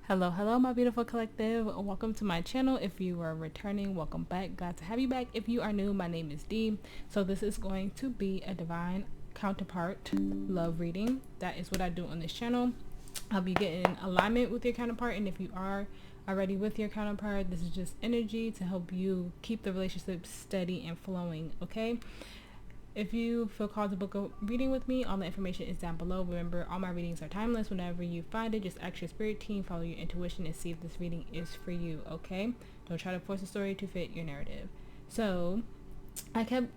Hello, my beautiful collective. Welcome to my channel. If you are returning, welcome back. Glad to have you back. If you are new, my name is Dee. So this is going to be a divine counterpart love reading. That is what I do on this channel. I'll be getting alignment with your counterpart, and if you are already with your counterpart, this is just energy to help you keep the relationship steady and flowing, okay? If you feel called to book a reading with me, all the information is down below. Remember, all my readings are timeless. Whenever you find it, just ask your spirit team, follow your intuition, and see if this reading is for you, okay? Don't try to force a story to fit your narrative. So, I feel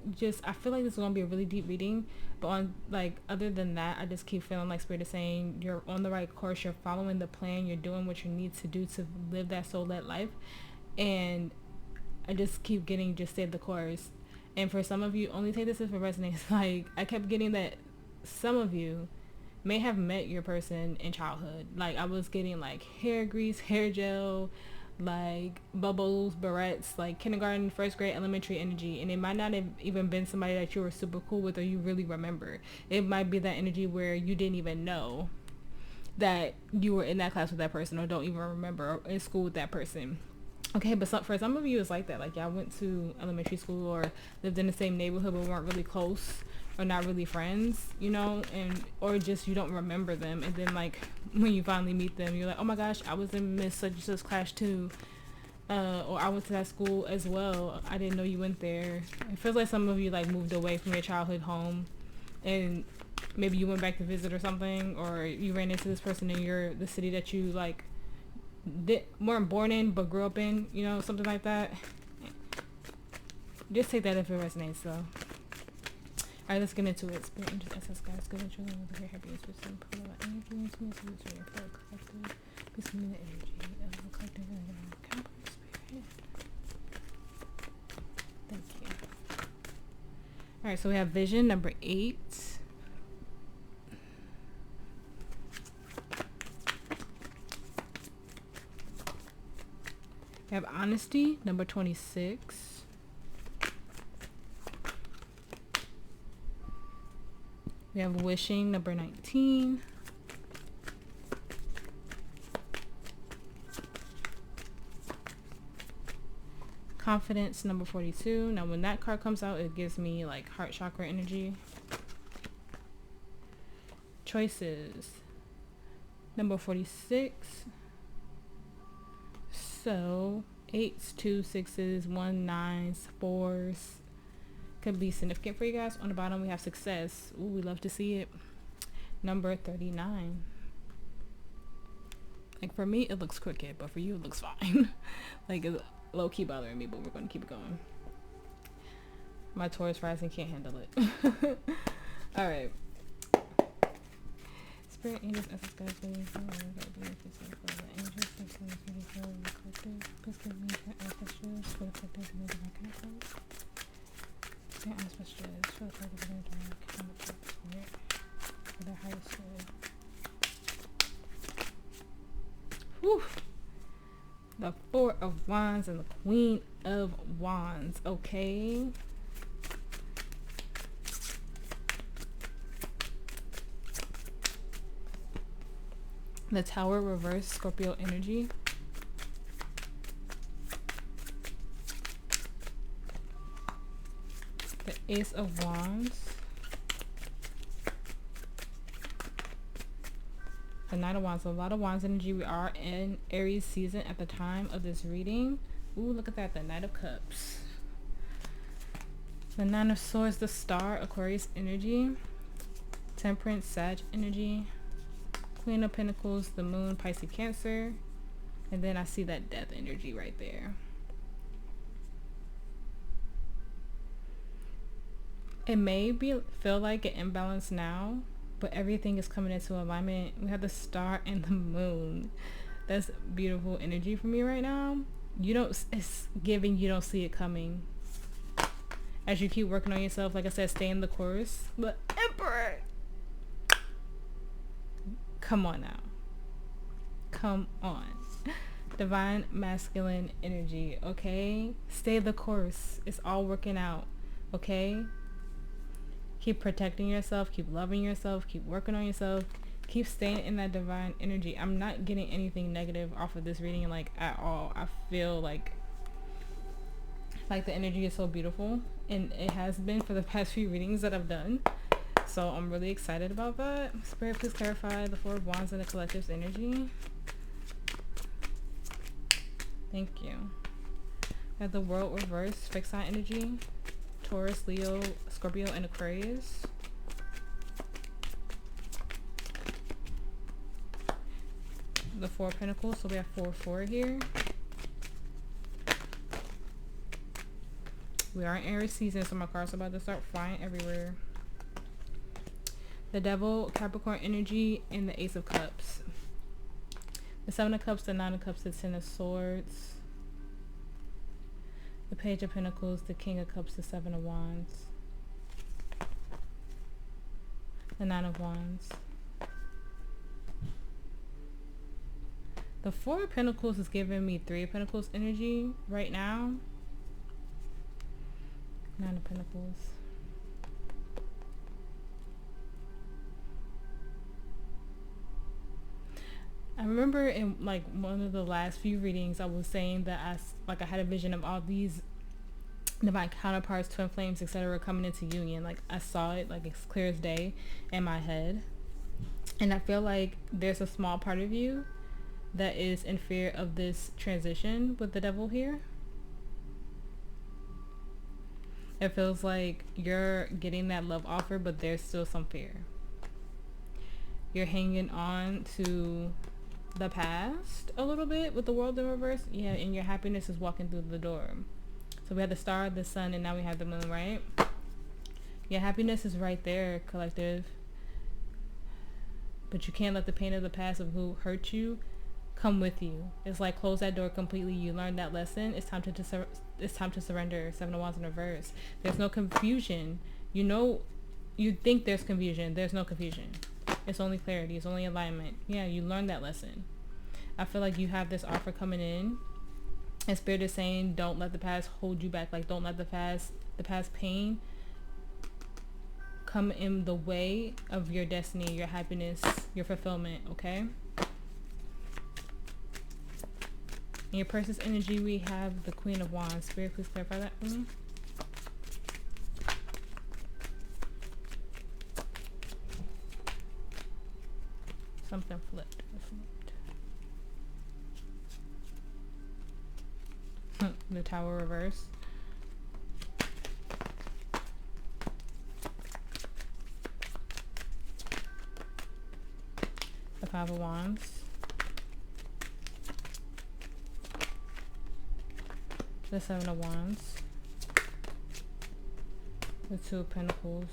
like this is going to be a really deep reading, but other than that, I just keep feeling like spirit is saying you're on the right course, you're following the plan, you're doing what you need to do to live that soul-led life, and I just keep getting just stay the course. And for some of you, only take this if it resonates. Like, I kept getting that some of you may have met your person in childhood. Like, I was getting like hair grease, hair gel, like bubbles, barrettes, like kindergarten, first grade, elementary energy. And it might not have even been somebody that you were super cool with or you really remember. It might be that energy where you didn't even know that you were in that class with that person or don't even remember, or in school with that person. Okay, but for some of you, it's like that. Like, y'all went to elementary school or lived in the same neighborhood but weren't really close or not really friends, you know, or just you don't remember them. And then, like, when you finally meet them, you're like, oh my gosh, I was in Miss such and such class too. Or I went to that school as well. I didn't know you went there. It feels like some of you, like, moved away from your childhood home and maybe you went back to visit or something, or you ran into this person in the city that you, like, weren't born in but grew up in, you know, something like that. Just take that if it resonates, though. Alright, let's get into it. Spirit, angels, SS, guys, good and true, with a very happy intuition, pull out energy into me, so it's very full collective. Please give me the energy of the collective and the counterpart spirit. Thank you. Alright, so we have vision number 8. We have honesty, number 26. We have wishing, number 19. Confidence, number 42. Now, when that card comes out, it gives me like heart chakra energy. Choices, number 46. So 8s, 2s, 6s, 1, 9s, 4s could be significant for you guys. On the bottom we have success. Ooh, we love to see it. Number 39. Like, for me it looks crooked, but for you it looks fine. Like, it's low-key bothering me, but we're going to keep it going. My Taurus rising can't handle it. Alright. Spirit, angels, essence, guys, please give me ancestors for the collective and the divine counterpart. Spirit, ancestors for the collective and the divine counterpart. Spirit, for their highest good. Whew. The Four of Wands and the Queen of Wands. Okay. The Tower reverse, Scorpio energy. The Ace of Wands. The Knight of Wands. So a lot of Wands energy. We are in Aries season at the time of this reading. Ooh, look at that. The Knight of Cups. The Nine of Swords, the Star, Aquarius energy. Temperance, Sag energy. Queen of Pentacles, the Moon, Pisces, Cancer. And then I see that Death energy right there. It may feel like an imbalance now, but everything is coming into alignment. We have the Star and the Moon. That's beautiful energy for me right now. It's giving, you don't see it coming. As you keep working on yourself, like I said, stay in the course. But Emperor, come on now. Come on. Divine masculine energy, okay? Stay the course. It's all working out, okay? Keep protecting yourself. Keep loving yourself. Keep working on yourself. Keep staying in that divine energy. I'm not getting anything negative off of this reading, like, at all. I feel like the energy is so beautiful, and it has been for the past few readings that I've done. So I'm really excited about that. Spirit, please clarify the Four of Wands and the collective's energy. Thank you. We have the World reverse, fixed sign energy. Taurus, Leo, Scorpio, and Aquarius. The Four of Pentacles, so we have 4 here. We are in Aries season, so my cards are about to start flying everywhere. The Devil, Capricorn energy, and the Ace of Cups. The Seven of Cups, the Nine of Cups, the Ten of Swords. The Page of Pentacles, the King of Cups, the Seven of Wands. The Nine of Wands. The Four of Pentacles is giving me Three of Pentacles energy right now. Nine of Pentacles. I remember in like one of the last few readings I was saying that I had a vision of all these divine counterparts, twin flames, etc. coming into union. Like I saw it like it's clear as day in my head. And I feel like there's a small part of you that is in fear of this transition with the Devil here. It feels like you're getting that love offer, but there's still some fear. You're hanging on to the past a little bit with the World in reverse. Yeah, and your happiness is walking through the door. So we have the Star, the Sun, and now we have the Moon, right? Your happiness is right there, collective. But you can't let the pain of the past of who hurt you come with you. It's like close that door completely. You learned that lesson. It's time to surrender. Seven of Wands in reverse. There's no confusion. You know, you think there's confusion. There's no confusion. It's only clarity. It's only alignment. Yeah, you learned that lesson. I feel like you have this offer coming in, and Spirit is saying, don't let the past hold you back. Like, don't let the past pain come in the way of your destiny, your happiness, your fulfillment, okay? In your person's energy, we have the Queen of Wands. Spirit, please clarify that for me. Something flipped. The Tower reverse. The Five of Wands. The Seven of Wands. The Two of Pentacles.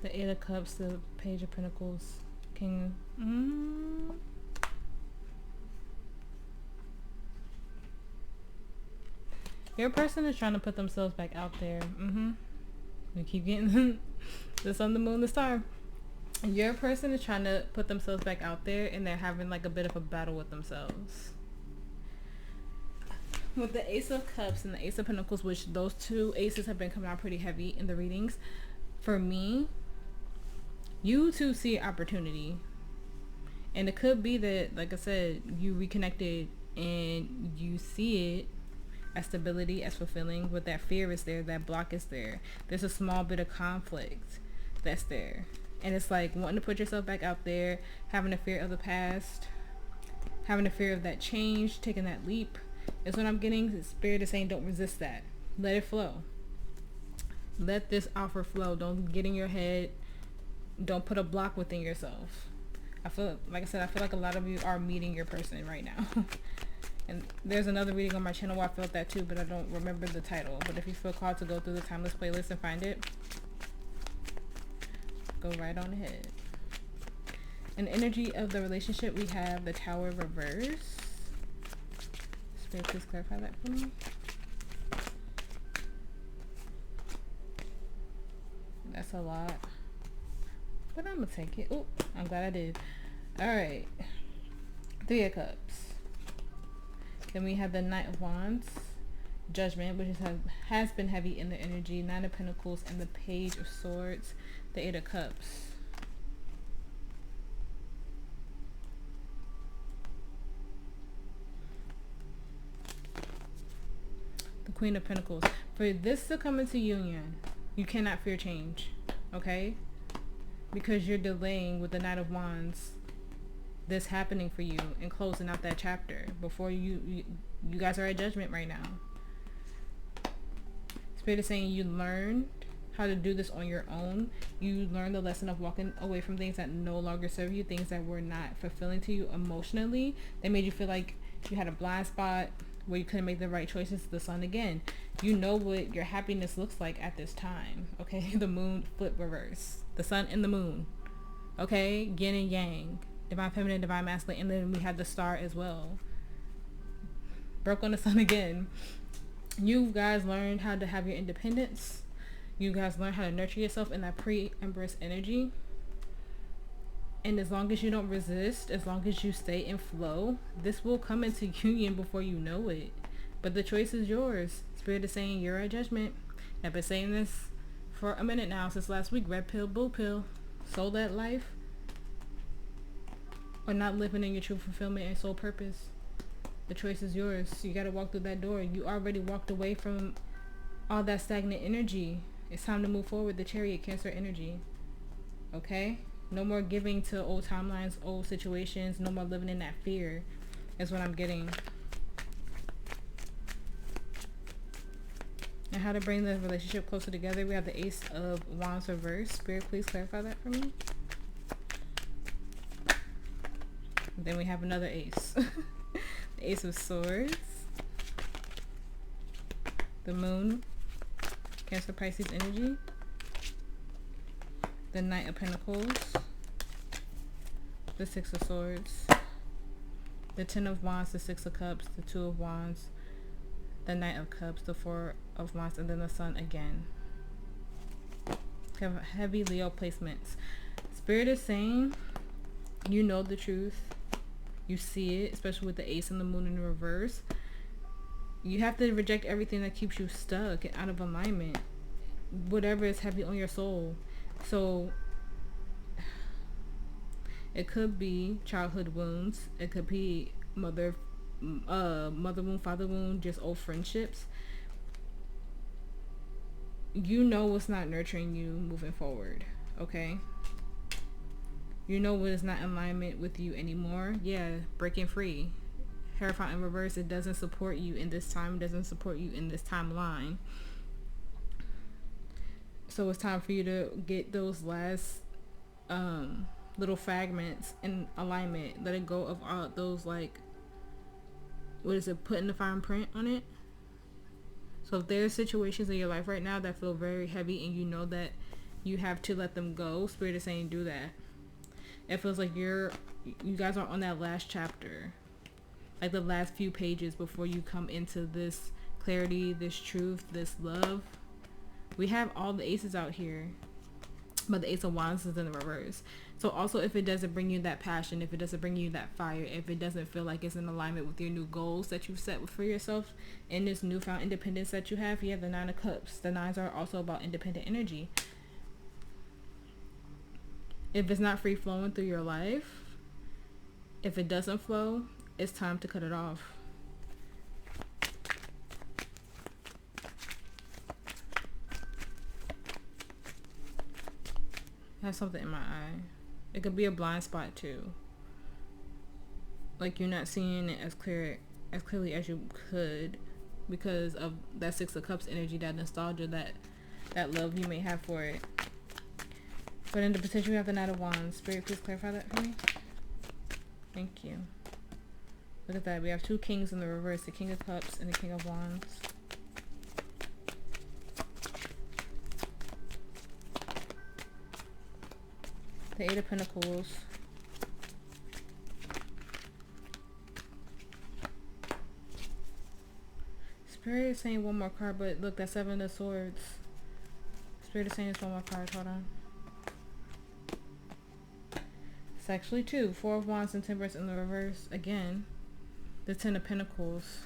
The Eight of Cups, the Page of Pentacles, King. Your person is trying to put themselves back out there. We keep getting the Sun, the Moon, the Star. Your person is trying to put themselves back out there, and they're having like a bit of a battle with themselves. With the Ace of Cups and the Ace of Pentacles, which those two aces have been coming out pretty heavy in the readings. For me, you two see opportunity, and it could be that, like I said, you reconnected and you see it as stability, as fulfilling, but that fear is there, that block is there. There's a small bit of conflict that's there, and it's like wanting to put yourself back out there, having a fear of the past, having a fear of that change, taking that leap is what I'm getting. The Spirit is saying, don't resist that, let it flow, let this offer flow. Don't get in your head. Don't put a block within yourself. I feel like a lot of you are meeting your person right now. And there's another reading on my channel where I felt that too, but I don't remember the title. But if you feel called to go through the Timeless playlist and find it, go right on ahead. In the energy of the relationship, we have the Tower reverse. Spirit, please clarify that for me. That's a lot, but I'm gonna take it. Oh, I'm glad I did. All right, Three of Cups. Then we have the Knight of Wands, Judgment, which has been heavy in the energy. Nine of Pentacles and the Page of Swords. The Eight of Cups. Queen of Pentacles. For this to come into union, you cannot fear change, okay? Because you're delaying with the Knight of Wands this happening for you and closing out that chapter before you guys are at judgment right now. Spirit is saying you learned how to do this on your own. You learned the lesson of walking away from things that no longer serve you, things that were not fulfilling to you emotionally. They made you feel like you had a blind spot where you couldn't make the right choices. The Sun again. You know what your happiness looks like at this time, okay? The Moon flip reverse. The Sun and the Moon, okay? Yin and Yang. Divine Feminine, Divine Masculine. And then we have the Star as well. Broke on the Sun again. You guys learned how to have your independence. You guys learned how to nurture yourself in that pre-Empress energy. And as long as you don't resist, as long as you stay in flow, this will come into union before you know it. But the choice is yours. Spirit is saying you're at judgment. I've been saying this for a minute now, since last week. Red pill, blue pill. Soul that life. Or not living in your true fulfillment and soul purpose. The choice is yours. You got to walk through that door. You already walked away from all that stagnant energy. It's time to move forward. The Chariot, Cancer energy. Okay? No more giving to old timelines, old situations. No more living in that fear is what I'm getting. And how to bring the relationship closer together. We have the Ace of Wands reverse. Spirit, please clarify that for me. Then we have another ace. The Ace of Swords. The Moon. Cancer, Pisces energy. The Knight of Pentacles. The Six of Swords. The Ten of Wands. The Six of Cups. The Two of Wands. The Knight of Cups. The Four of Wands. And then the Sun again. Have heavy Leo placements. Spirit is saying you know the truth. You see it, especially with the Ace and the Moon in the reverse. You have to reject everything that keeps you stuck and out of alignment. Whatever is heavy on your soul. So it could be childhood wounds. It could be mother wound, father wound, just old friendships. You know what's not nurturing you moving forward, okay? You know what is not in alignment with you anymore. Yeah, breaking free. Hierophant in reverse, it doesn't support you in this time. It doesn't support you in this timeline. So it's time for you to get those last little fragments in alignment. Let it go of all those, like, what is it, putting the fine print on it. So if there's situations in your life right now that feel very heavy and you know that you have to let them go, Spirit is saying do that. It feels like you guys are on that last chapter, like the last few pages before you come into this clarity, this truth, this love. We have all the aces out here, but the Ace of Wands is in the reverse. So also, if it doesn't bring you that passion, if it doesn't bring you that fire, if it doesn't feel like it's in alignment with your new goals that you've set for yourself and this newfound independence that you have the Nine of Cups. The nines are also about independent energy. If it's not free flowing through your life, if it doesn't flow, it's time to cut it off. I have something in my eye. It could be a blind spot too. Like you're not seeing it as clearly as you could because of that Six of Cups energy, that nostalgia, that love you may have for it. But in the potential, we have the Knight of Wands. Spirit, please clarify that for me. Thank you. Look at that. We have two kings in the reverse. The King of Cups and the King of Wands. The Eight of Pentacles. Spirit is saying one more card, but look, that Seven of Swords. Spirit is saying it's one more card. Hold on. It's actually two. Four of Wands and Temperance in the reverse. Again, the Ten of Pentacles.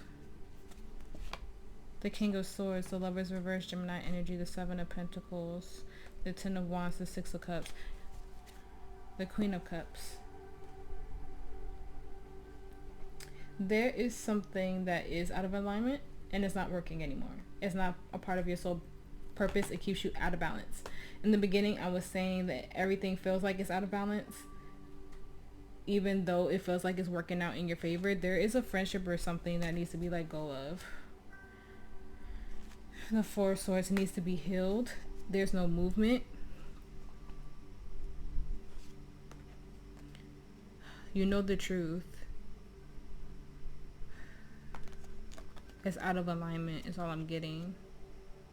The King of Swords. The Lover's reverse, Gemini energy. The Seven of Pentacles. The Ten of Wands. The Six of Cups. The Queen of Cups. There is something that is out of alignment and it's not working anymore. It's not a part of your soul purpose. It keeps you out of balance. In the beginning, I was saying that everything feels like it's out of balance, even though it feels like it's working out in your favor. There is a friendship or something that needs to be let go of. The Four of Swords needs to be healed. There's no movement. You know the truth. It's out of alignment is all I'm getting.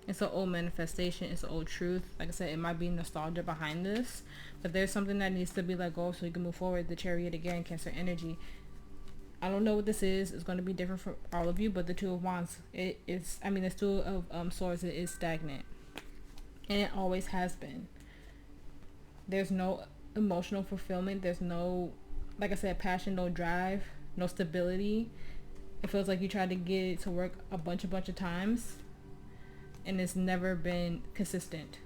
It's an old manifestation. It's an old truth. Like I said, it might be nostalgia behind this, but there's something that needs to be let go so you can move forward. The Chariot again, Cancer energy. I don't know what this is. It's going to be different for all of you, but the Two of Wands, this Two of Swords, it is stagnant. And it always has been. There's no emotional fulfillment. There's no, like I said, passion, no drive, no stability. It feels like you tried to get it to work a bunch of times, and it's never been consistent.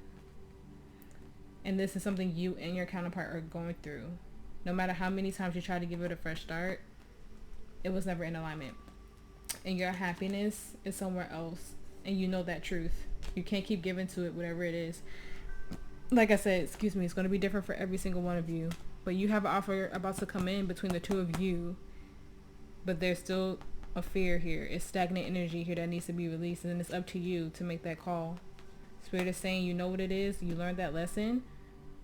And this is something you and your counterpart are going through. No matter how many times you try to give it a fresh start, it was never in alignment. And your happiness is somewhere else. And you know that truth. You can't keep giving to it, whatever it is. Like I said, it's going to be different for every single one of you. But you have an offer about to come in between the two of you. But there's still a fear here. It's stagnant energy here that needs to be released. And then it's up to you to make that call. Spirit is saying you know what it is. You learned that lesson.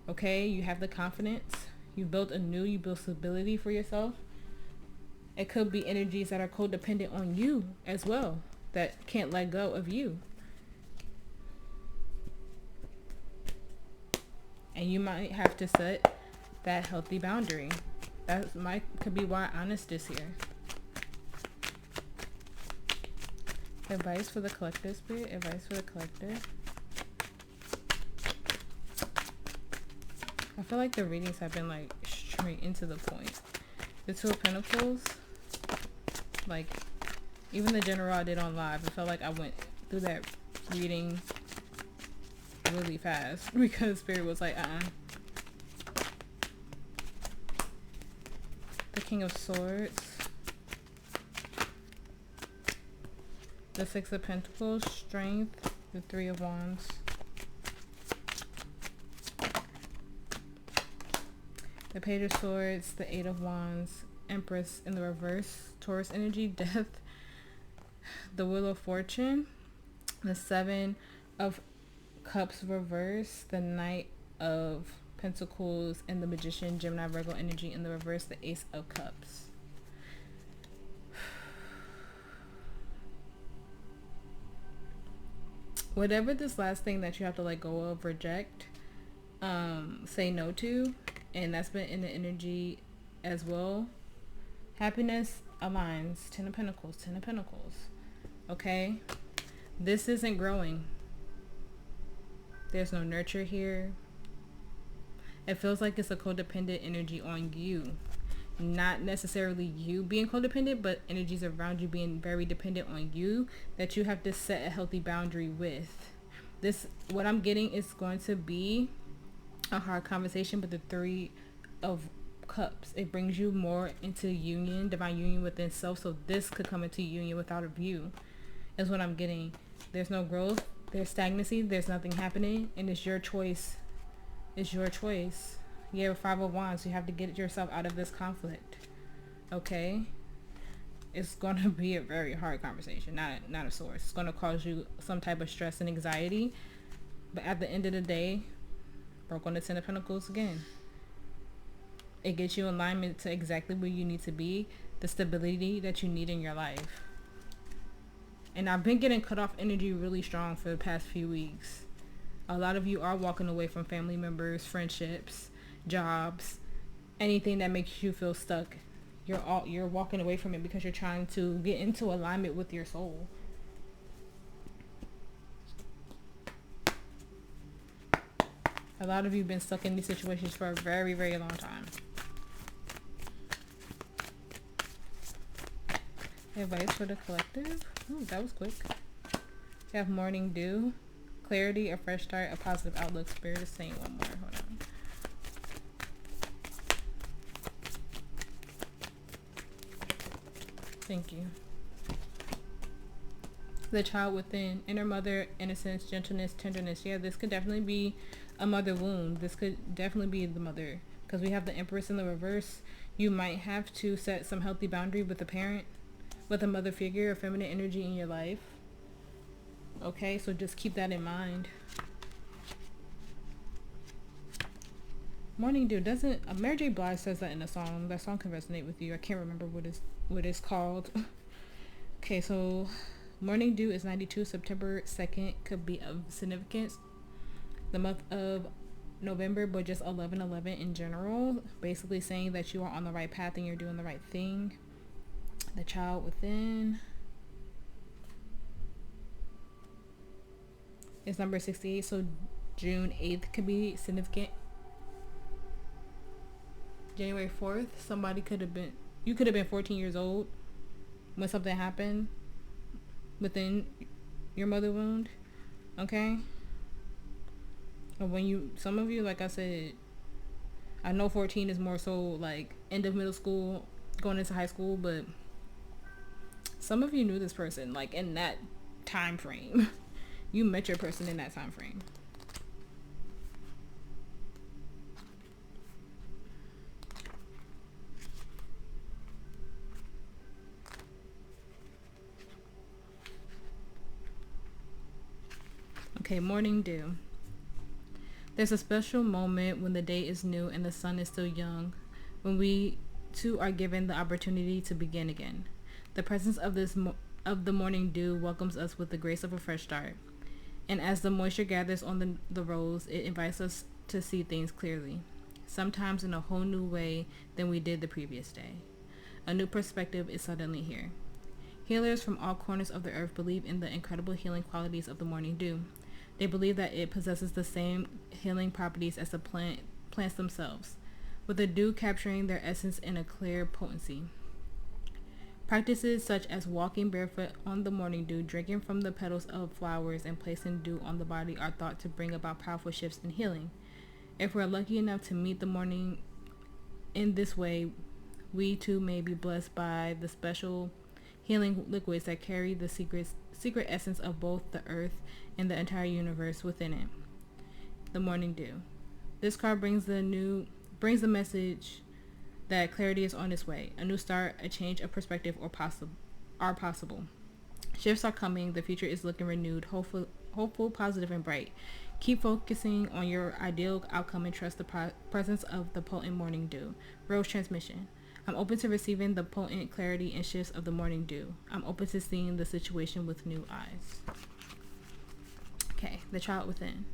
Okay? You have the confidence. You built anew. You built stability for yourself. It could be energies that are codependent on you as well, that can't let go of you. And you might have to set that healthy boundary. Could be why honest is here. Advice for the collective, Spirit. Advice for the collective. I feel like the readings have been like straight into the point. The Two of Pentacles. Like, even the general I did on live, I felt like I went through that reading really fast because Spirit was like, The King of Swords. The Six of Pentacles, Strength. The Three of Wands. The Page of Swords, the Eight of Wands, Empress in the reverse, Taurus energy, Death, the Wheel of Fortune, the Seven of Cups reverse, the Knight of Pentacles, and the Magician, Gemini, Virgo energy in the reverse, the Ace of Cups. Whatever this last thing that you have to let go of, reject, say no to, and that's been in the energy as well. Happiness aligns. Ten of Pentacles, Ten of Pentacles. Okay? This isn't growing. There's no nurture here. It feels like it's a codependent energy on you. Not necessarily you being codependent, but energies around you being very dependent on you that you have to set a healthy boundary with. This, what I'm getting, is going to be a hard conversation, but the Three of Cups, it brings you more into union, divine union within self. So this could come into union without a view, is what I'm getting. There's no growth, there's stagnancy, there's nothing happening, and it's your choice. It's your choice. You have 5 of Wands. You have to get yourself out of this conflict. Okay? It's going to be a very hard conversation, not a source. It's going to cause you some type of stress and anxiety, but at the end of the day, broke on the Ten of Pentacles again. It gets you in alignment to exactly where you need to be, the stability that you need in your life. And I've been getting cut off energy really strong for the past few weeks. A lot of you are walking away from family members, friendships, jobs, anything that makes you feel stuck. You're walking away from it because you're trying to get into alignment with your soul. A lot of you have been stuck in these situations for a very, very long time. Advice for the collective. Ooh, that was quick. You have Morning Dew, clarity, a fresh start, a positive outlook. Spirit is saying one more. Hold on. Thank you. The child within, inner mother, innocence, gentleness, tenderness. Yeah, this could definitely be a mother wound. This could definitely be the mother, because we have the Empress in the reverse. You might have to set some healthy boundary with a parent, with a mother figure, a feminine energy in your life. Okay, so just keep that in mind. Morning Dew. Doesn't Mary J. Blige says that in a song. That song can resonate with you. I can't remember what it's called. Okay, so Morning Dew is 92. September 2nd could be of significance. The month of November, but just 11/11 in general. Basically saying that you are on the right path and you're doing the right thing. The child within is number 68. So June 8th could be significant. January 4th, you could have been 14 years old when something happened within your mother wound. Okay? And some of you, like I said, I know 14 is more so like end of middle school, going into high school, but some of you knew this person like in that time frame. You met your person in that time frame. Okay, Morning Dew. There's a special moment when the day is new and the sun is still young, when we too are given the opportunity to begin again. The presence of the morning dew welcomes us with the grace of a fresh start. And as the moisture gathers on the rose, it invites us to see things clearly, sometimes in a whole new way than we did the previous day. A new perspective is suddenly here. Healers from all corners of the earth believe in the incredible healing qualities of the morning dew. They believe that it possesses the same healing properties as the plants themselves, with the dew capturing their essence in a clear potency. Practices such as walking barefoot on the morning dew, drinking from the petals of flowers, and placing dew on the body are thought to bring about powerful shifts in healing. If we're lucky enough to meet the morning in this way, we too may be blessed by the special healing liquids that carry the secret essence of both the earth and the entire universe within it. The morning dew. This card brings the message that clarity is on its way. A new start, a change of perspective are possible. Shifts are coming. The future is looking renewed, hopeful, positive, and bright. Keep focusing on your ideal outcome and trust the presence of the potent morning dew. Rose transmission. I'm open to receiving the potent clarity and shifts of the morning dew. I'm open to seeing the situation with new eyes. Okay, the child within.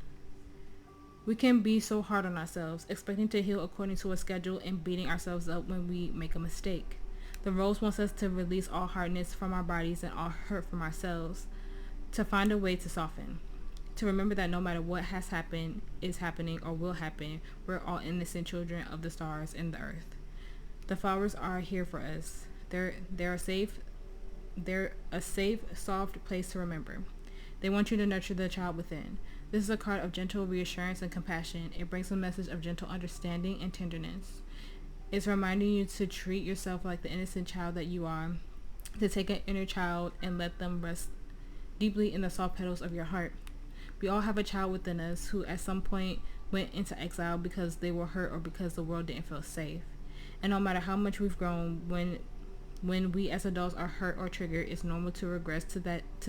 We can be so hard on ourselves, expecting to heal according to a schedule and beating ourselves up when we make a mistake. The rose wants us to release all hardness from our bodies and all hurt from ourselves, to find a way to soften. To remember that no matter what has happened, is happening, or will happen, we're all innocent children of the stars and the earth. The flowers are here for us. They're a safe, soft place to remember. They want you to nurture the child within. This is a card of gentle reassurance and compassion. It brings a message of gentle understanding and tenderness. It's reminding you to treat yourself like the innocent child that you are, to take an inner child and let them rest deeply in the soft petals of your heart. We all have a child within us who at some point went into exile because they were hurt or because the world didn't feel safe. And no matter how much we've grown, when we as adults are hurt or triggered, it's normal to regress to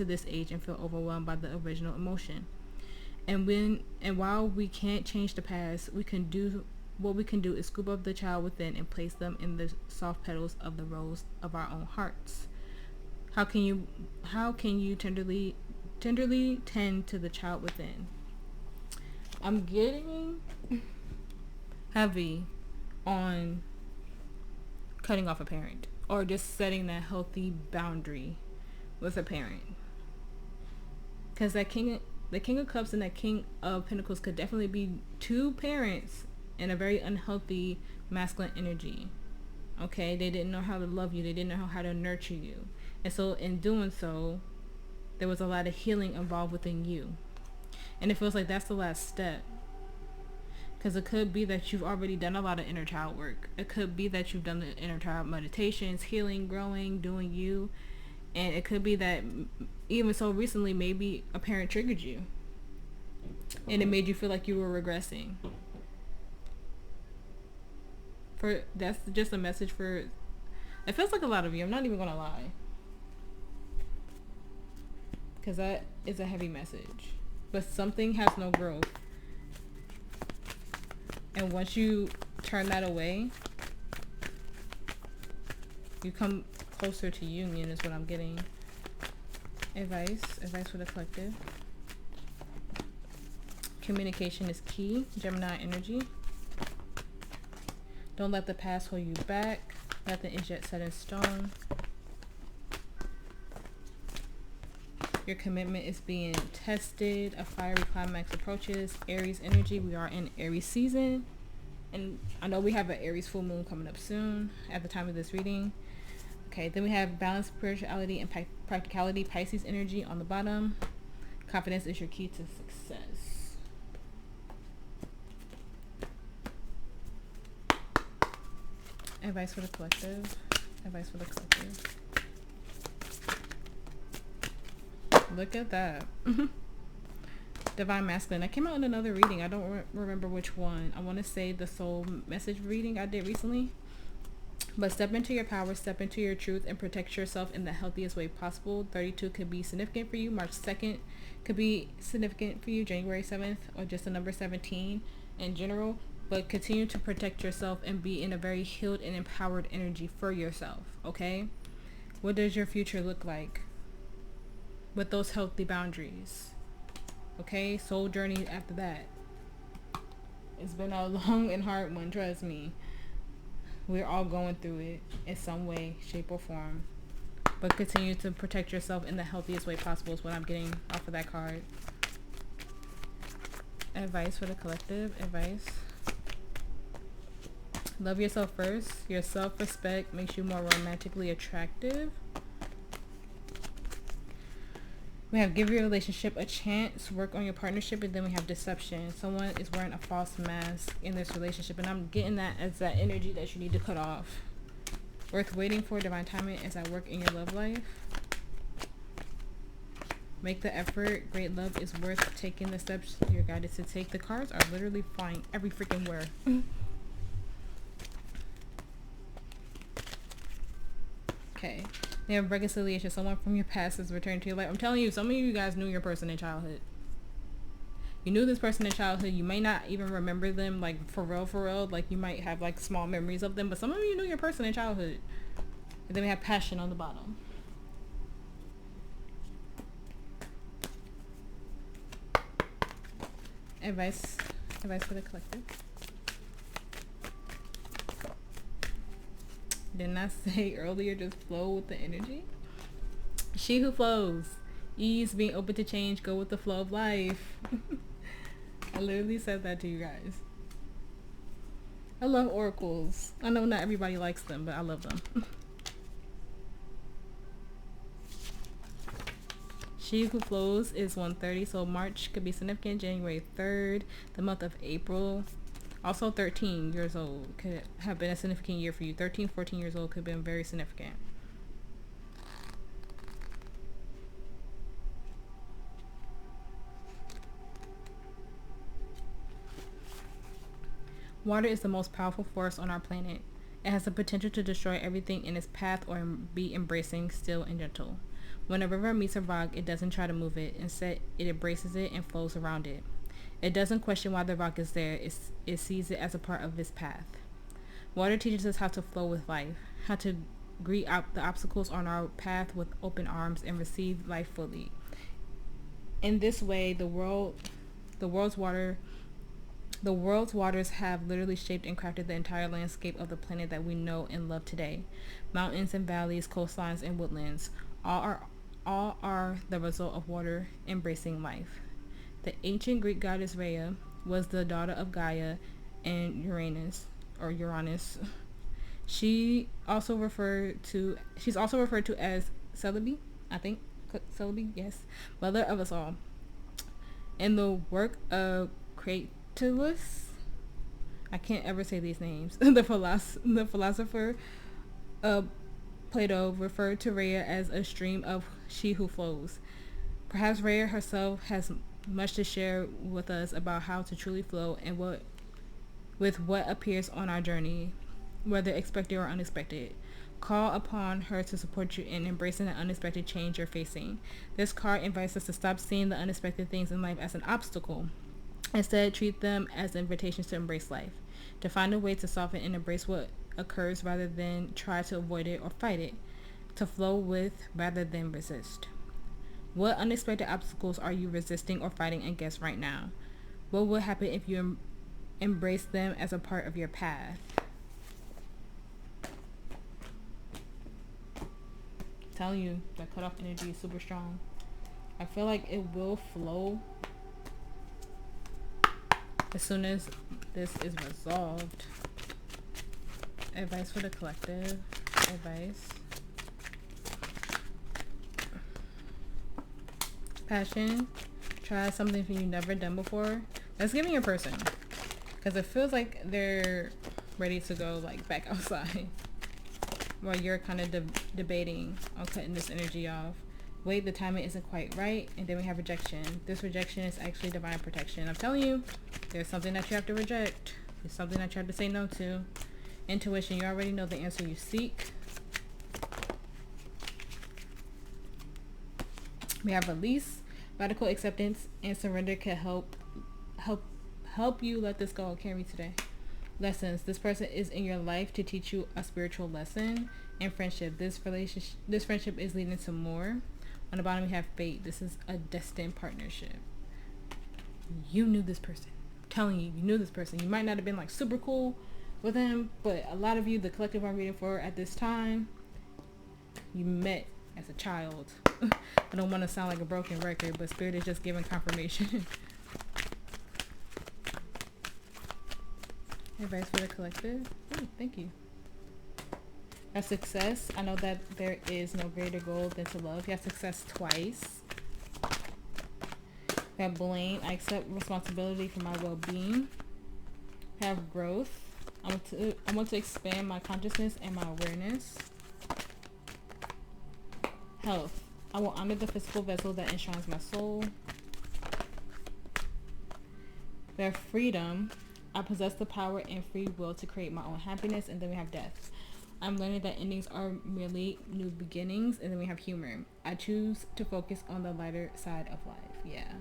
this age and feel overwhelmed by the original emotion. And while we can't change the past, what we can do is scoop up the child within and place them in the soft petals of the rose of our own hearts. How can you tenderly tend to the child within? I'm getting heavy on cutting off a parent, or just setting that healthy boundary with a parent, because the King of Cups and that King of Pentacles could definitely be two parents in a very unhealthy masculine energy. Okay, they didn't know how to love you, they didn't know how to nurture you, and so in doing so, there was a lot of healing involved within you. And it feels like that's the last step, because it could be that you've already done a lot of inner child work. It could be that you've done the inner child meditations, healing, growing, doing you, And it could be that even so recently, maybe a parent triggered you and it made you feel like you were regressing. That's just a message for, it feels like a lot of you. I'm not even gonna lie, because that is a heavy message. But something has no growth, and once you turn that away, you come closer to union is what I'm getting. Advice for the collective. Communication is key. Gemini energy. Don't let the past hold you back. Nothing is yet set in stone. Your commitment is being tested. A fiery climax approaches. Aries energy. We are in Aries season. And I know we have an Aries full moon coming up soon at the time of this reading. Okay, then we have balance, spirituality, and practicality. Pisces energy on the bottom. Confidence is your key to success. Advice for the collective. Advice for the collective. Look at that. Divine Masculine. I came out in another reading. I don't remember which one. I want to say the soul message reading I did recently. But step into your power, step into your truth, and protect yourself in the healthiest way possible. 32 could be significant for you. March 2nd could be significant for you. January 7th, or just the number 17 in general. But continue to protect yourself and be in a very healed and empowered energy for yourself, okay? What does your future look like with those healthy boundaries? Okay, soul journey after that. It's been a long and hard one, trust me. We're all going through it in some way, shape, or form. But continue to protect yourself in the healthiest way possible is what I'm getting off of that card. Advice for the collective. Advice. Love yourself first. Your self-respect makes you more romantically attractive. We have give your relationship a chance, work on your partnership, and then we have deception. Someone is wearing a false mask in this relationship, and I'm getting that as that energy that you need to cut off. Worth waiting for, divine timing as I work in your love life. Make the effort. Great love is worth taking the steps you're guided to take. The cards are literally flying every freaking where. Okay. They have reconciliation. Someone from your past has returned to your life. I'm telling you, some of you guys knew your person in childhood. You knew this person in childhood. You may not even remember them, like, for real. Like, you might have, like, small memories of them. But some of you knew your person in childhood. And then we have passion on the bottom. Advice for the collective. Didn't I say earlier, just flow with the energy? She who flows. Ease, being open to change, go with the flow of life. I literally said that to you guys. I love oracles. I know not everybody likes them, but I love them. She who flows is 130, so March could be significant. January 3rd, the month of April. Also 13 years old could have been a significant year for you. 13, 14 years old could have been very significant. Water is the most powerful force on our planet. It has the potential to destroy everything in its path or be embracing, still, and gentle. When a river meets a rock, it doesn't try to move it. Instead, it embraces it and flows around it. It doesn't question why the rock is there. It sees it as a part of its path. Water teaches us how to flow with life, how to greet the obstacles on our path with open arms and receive life fully. In this way, the world's waters have literally shaped and crafted the entire landscape of the planet that we know and love today. Mountains and valleys, coastlines and woodlands, all are the result of water embracing life. The ancient Greek goddess Rhea was the daughter of Gaia and Uranus. She's also referred to as Celebi, I think. Celebi, yes. Mother of us all. In the work of Cratylus, I can't ever say these names, the philosopher Plato referred to Rhea as a stream of she who flows. Perhaps Rhea herself has much to share with us about how to truly flow and with what appears on our journey, whether expected or unexpected. Call upon her to support you in embracing the unexpected change you're facing. This card invites us to stop seeing the unexpected things in life as an obstacle. Instead, treat them as invitations to embrace life, to find a way to soften and embrace what occurs rather than try to avoid it or fight it, to flow with rather than resist. What unexpected obstacles are you resisting or fighting against right now? What would happen if you embrace them as a part of your path? I'm telling you, that cutoff energy is super strong. I feel like it will flow as soon as this is resolved. Advice for the collective. Advice. Passion. Try something you've never done before. Let's give me your person, because it feels like they're ready to go like back outside while you're kind of debating on cutting this energy off. Wait, the timing isn't quite right. And then we have rejection. This rejection is actually divine protection. I'm telling you, there's something that you have to reject. There's something that you have to say no to. Intuition, you already know the answer you seek. We have release. Radical acceptance and surrender can help you let this go. Carry today. Lessons. This person is in your life to teach you a spiritual lesson. And friendship. This friendship is leading to more. On the bottom we have fate. This is a destined partnership. You knew this person. I'm telling you, you knew this person. You might not have been like super cool with him, but a lot of you, the collective I'm reading for at this time, you met as a child. I don't want to sound like a broken record, but Spirit is just giving confirmation. Advice for the collective. Ooh, thank you. A success. I know that there is no greater goal than to love. You have success twice. We have blame. I accept responsibility for my well-being. We have growth. I want to expand my consciousness and my awareness. Health. I will honor the physical vessel that enshrines my soul. We have freedom. I possess the power and free will to create my own happiness. And then we have death. I'm learning that endings are merely new beginnings. And then we have humor. I choose to focus on the lighter side of life. Yeah.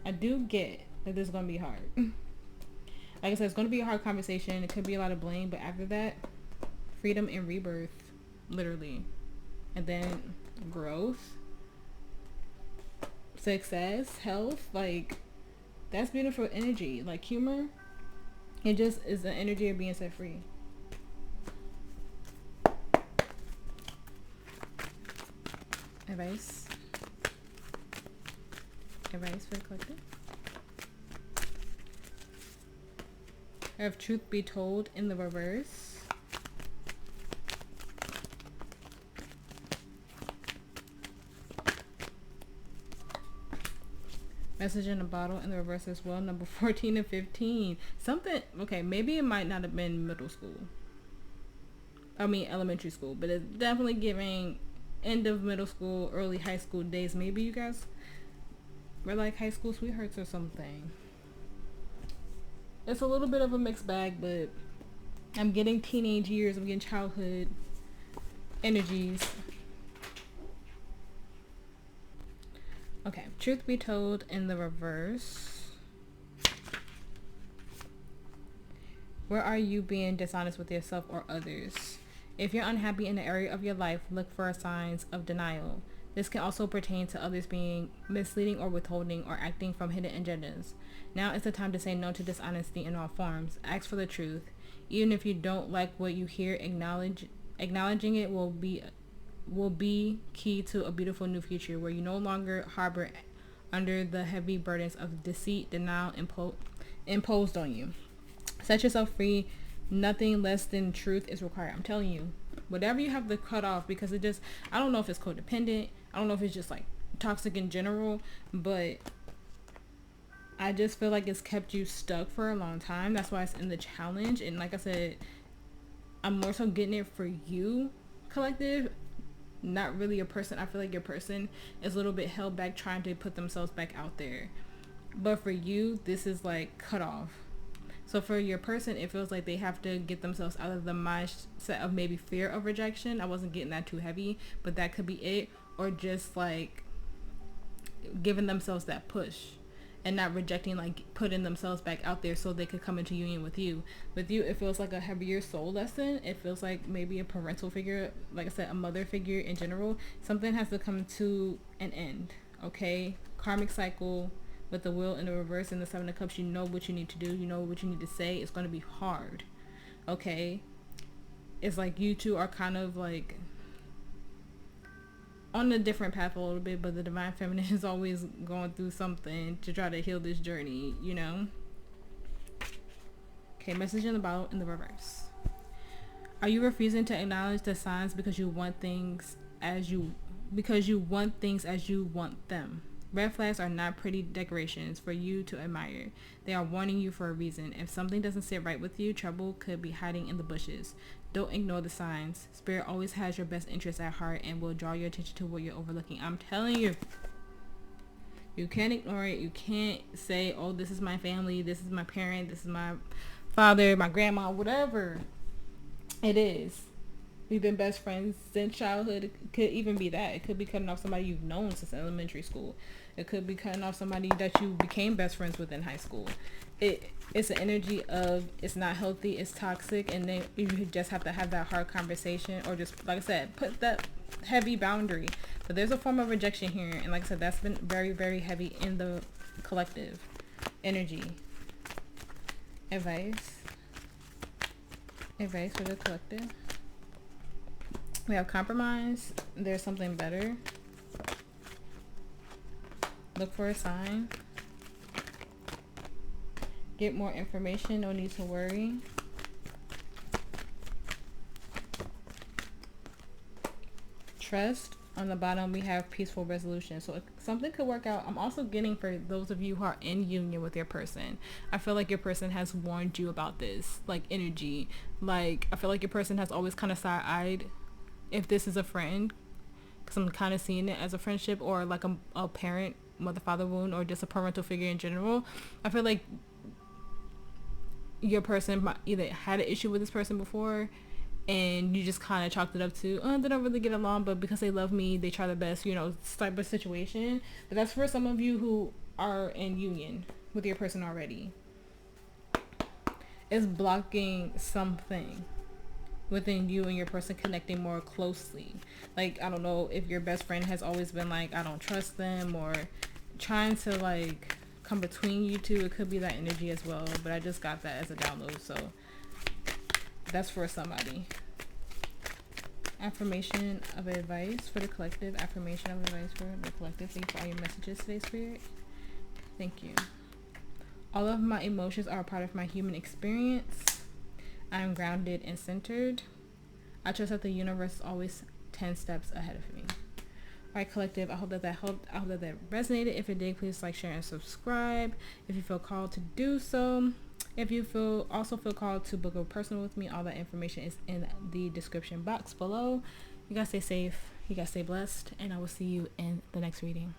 I do get that this is going to be hard. Like I said, it's going to be a hard conversation. It could be a lot of blame. But after that, freedom and rebirth. Literally. And then growth. Success. Health. Like, that's beautiful energy. Like humor. It just is the energy of being set free. Advice. Advice for the collective. I have truth be told in the reverse. Message in a bottle in the reverse as well. Number 14 and 15. Something, okay, maybe it might not have been middle school. I mean elementary school. But it's definitely giving end of middle school, early high school days. Maybe you guys were like high school sweethearts or something. It's a little bit of a mixed bag, but I'm getting teenage years. I'm getting childhood energies. Okay, truth be told in the reverse. Where are you being dishonest with yourself or others? If you're unhappy in the area of your life, look for signs of denial. This can also pertain to others being misleading or withholding or acting from hidden agendas. Now is the time to say no to dishonesty in all forms. Ask for the truth. Even if you don't like what you hear, acknowledging it will be key to a beautiful new future where you no longer harbor under the heavy burdens of deceit, denial, imposed on you. Set yourself free. Nothing less than truth is required. I'm telling you, whatever you have to cut off, because it just, I don't know if it's codependent. I don't know if it's just like toxic in general, but I just feel like it's kept you stuck for a long time. That's why it's in the challenge. And like I said, I'm more so getting it for you, collective, not really a person. I feel like your person is a little bit held back trying to put themselves back out there. But for you, this is like cut off. So for your person, it feels like they have to get themselves out of the mindset of maybe fear of rejection. I wasn't getting that too heavy, but that could be it. Or just like giving themselves that push and not rejecting, like putting themselves back out there so they could come into union with you. With you, it feels like a heavier soul lesson. It feels like maybe a parental figure, like I said, a mother figure in general. Something has to come to an end, okay? Karmic cycle with the Wheel in the reverse and the Seven of Cups. You know what you need to do. You know what you need to say. It's going to be hard, okay? It's like you two are kind of like on a different path a little bit, but the Divine Feminine is always going through something to try to heal this journey, you know? Okay, message in the bottle in the reverse. Are you refusing to acknowledge the signs because you want things as you want them? Red flags are not pretty decorations for you to admire. They are warning you for a reason. If something doesn't sit right with you, trouble could be hiding in the bushes. Don't ignore the signs. Spirit always has your best interests at heart and will draw your attention to what you're overlooking. I'm telling you. You can't ignore it. You can't say, oh, this is my family, this is my parent, this is my father, my grandma, whatever it is. We've been best friends since childhood. It could even be that. It could be cutting off somebody you've known since elementary school. It could be cutting off somebody that you became best friends with in high school. It's an energy of it's not healthy, it's toxic, and then you just have to have that hard conversation, or just, like I said, put that heavy boundary. But there's a form of rejection here, and like I said, that's been very, very heavy in the collective energy. Advice for the collective. We have compromise. There's something better. Look for a sign. Get more information. No need to worry. Trust. On the bottom, we have peaceful resolution. So something could work out. I'm also getting, for those of you who are in union with your person, I feel like your person has warned you about this, like energy. Like, I feel like your person has always kind of side-eyed if this is a friend, because I'm kind of seeing it as a friendship, or like a parent, mother, father wound, or just a parental figure in general. I feel like your person either had an issue with this person before, and you just kind of chalked it up to, oh, they don't really get along, but because they love me, they try their best, you know, type of situation. But that's for some of you who are in union with your person already. It's blocking something within you and your person connecting more closely. Like, I don't know if your best friend has always been like, I don't trust them, or trying to like come between you two. It could be that energy as well, but I just got that as a download, so that's for somebody. Affirmation of advice for the collective. Affirmation of advice for the collective. Thank you for all your messages today, Spirit. Thank you. All of my emotions are a part of my human experience. I am grounded and centered. I trust that the universe is always 10 steps ahead of me. All right, collective, I hope that helped. I hope that resonated. If it did, please like, share, and subscribe if you feel called to do so. If you also feel called to book a personal with me, all that information is in the description box below. You guys stay safe. You guys stay blessed. And I will see you in the next reading.